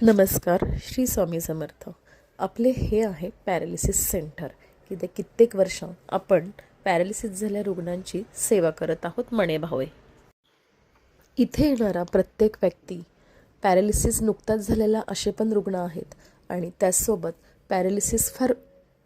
नमस्कार. श्री स्वामी समर्थ. आपले हे आहे पॅरालिसिस सेंटर. ते कित्येक वर्ष आपण पॅरालिसिस झालेल्या रुग्णांची सेवा करत आहोत मणेभावे. इथे येणारा प्रत्येक व्यक्ती पॅरालिसिस नुकताच झालेला असे पण रुग्ण आहेत आणि त्याचसोबत पॅरालिसिस फार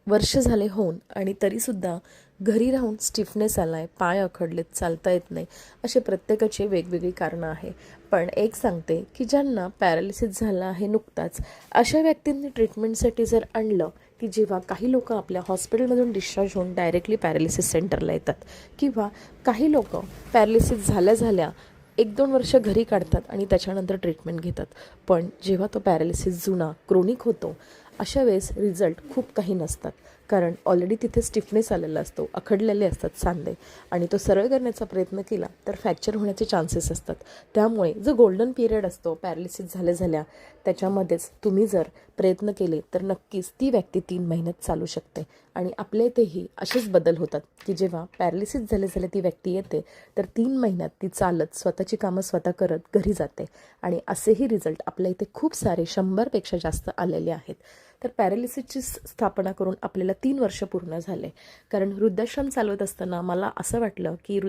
वर्ष झाले होऊन आणि तरीसुद्धा घरी राहून स्टिफनेस आला आहे, पाय अखडलेत, चालता येत नाही, असे प्रत्येकाचे वेगवेगळी कारणं आहे. पण एक सांगते की ज्यांना पॅरालिसिस झाला आहे नुकताच, अशा व्यक्तींनी ट्रीटमेंटसाठी जर आणलं की जेव्हा काही लोक आपल्या हॉस्पिटलमधून डिस्चार्ज होऊन डायरेक्टली पॅरालिसिस सेंटरला येतात किंवा काही लोक पॅरालिसिस झाल्या 1-2 वर्ष घरी काढतात आणि त्याच्यानंतर ट्रीटमेंट घेतात. पण जेव्हा तो पॅरालिसिस जुना क्रोनिक होतो अशा वेळेस रिझल्ट खूप काही नसतात, कारण ऑलरेडी तिथे स्टिफनेस आलेला असतो, अखडलेले असतात सांधे आणि तो सरळ करण्याचा प्रयत्न केला तर फ्रॅक्चर होण्याचे चान्सेस असतात. त्यामुळे जो गोल्डन पिरियड असतो पॅरालिसिस झाल्या त्याच्यामध्येच तुम्ही जर प्रयत्न केले तर नक्कीच ती व्यक्ती 3 महिन्यात चालू शकते. आणि आपल्या इथेही असेच बदल होतात की जेव्हा पॅरालिसिस झाले ती व्यक्ती येते तर 3 महिन्यात ती चालत स्वतःची कामं स्वतः करत घरी जाते. आणि असेही रिझल्ट आपल्या इथे खूप सारे 100पेक्षा जास्त आलेले आहेत. तर पॅरालिसिसची स्थापना करून आपल्याला 3 वर्ष पूर्ण झाले. कारण वृद्धाश्रम चालवत असताना मला असं वाटलं की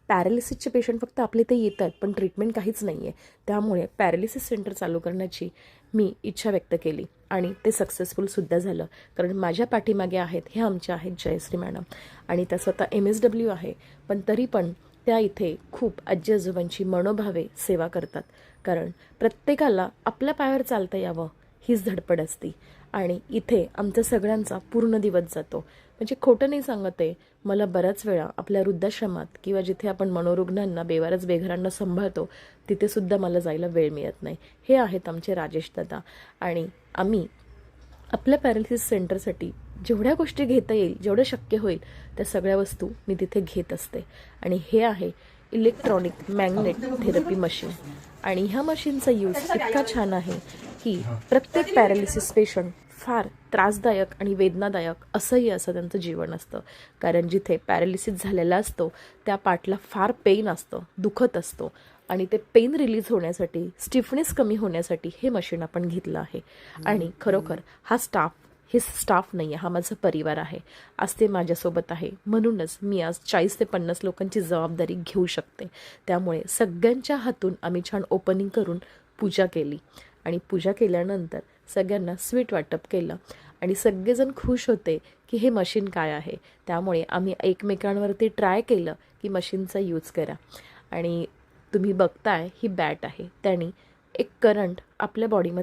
पॅरालिसिसचे पेशंट फक्त आपले इथे येत आहेत पण ट्रीटमेंट काहीच नाही आहे. त्यामुळे पॅरालिसिस सेंटर चालू करण्याची मी इच्छा व्यक्त केली आणि ते सक्सेसफुलसुद्धा झालं. कारण माझ्या पाठीमागे आहेत हे आमच्या आहेत जयश्री मॅडम आणि त्या स्वतः MSW आहे, पण तरी पण त्या इथे खूप आजी आजोबांची मनोभावे सेवा करतात. कारण प्रत्येकाला आपल्या पायावर चालता यावं हीच धडपड असती आणि इथे आमचा सगळ्यांचा पूर्ण दिवस जातो. म्हणजे खोटं नाही सांगत आहे, मला बऱ्याच वेळा आपल्या वृद्धाश्रमात किंवा जिथे आपण मनोरुग्णांना बेवारस बेघरांना सांभाळतो तिथेसुद्धा मला जायला वेळ मिळत नाही. हे आहेत आमचे राजेश दादा आणि आम्ही आपल्या पॅरालिसिस सेंटरसाठी जेवढ्या गोष्टी घेता येईल, जेवढं शक्य होईल त्या सगळ्या वस्तू मी तिथे घेत असते. आणि हे आहे इलेक्ट्रॉनिक मॅग्नेट थेरपी मशीन आणि ह्या मशीनचा यूज इतका छान आहे की प्रत्येक पॅरालिसिस पेशंट फार त्रासदायक आणि वेदनादायक असंही असं त्यांचं जीवन असतं. कारण जिथे पॅरालिसिस झालेला असतो त्या पार्टला फार पेन असतं, दुखत असतो आणि ते पेन रिलीज होण्यासाठी, स्टिफनेस कमी होण्यासाठी हे मशीन आपण घेतलं आहे. आणि खरोखर हे स्टाफ नाही आहे, हा माझा परिवार आहे. आज ते माझ्यासोबत आहे म्हणूनच मी आज 40 ते 50 लोकांची जबाबदारी घेऊ शकते. त्यामुळे सगळ्यांच्या हातून आम्ही छान ओपनिंग करून पूजा केली आणि पूजा केल्यानंतर सगळ्यांना स्वीट वाटप केलं आणि सगळेजण खुश होते की हे मशीन काय आहे. त्यामुळे आम्ही एकमेकांवरती ट्राय केलं की मशीनचा यूज करा. आणि तुम्ही बघताय ही बॅट आहे, त्याने एक करंट आपल्या बॉडीमध्ये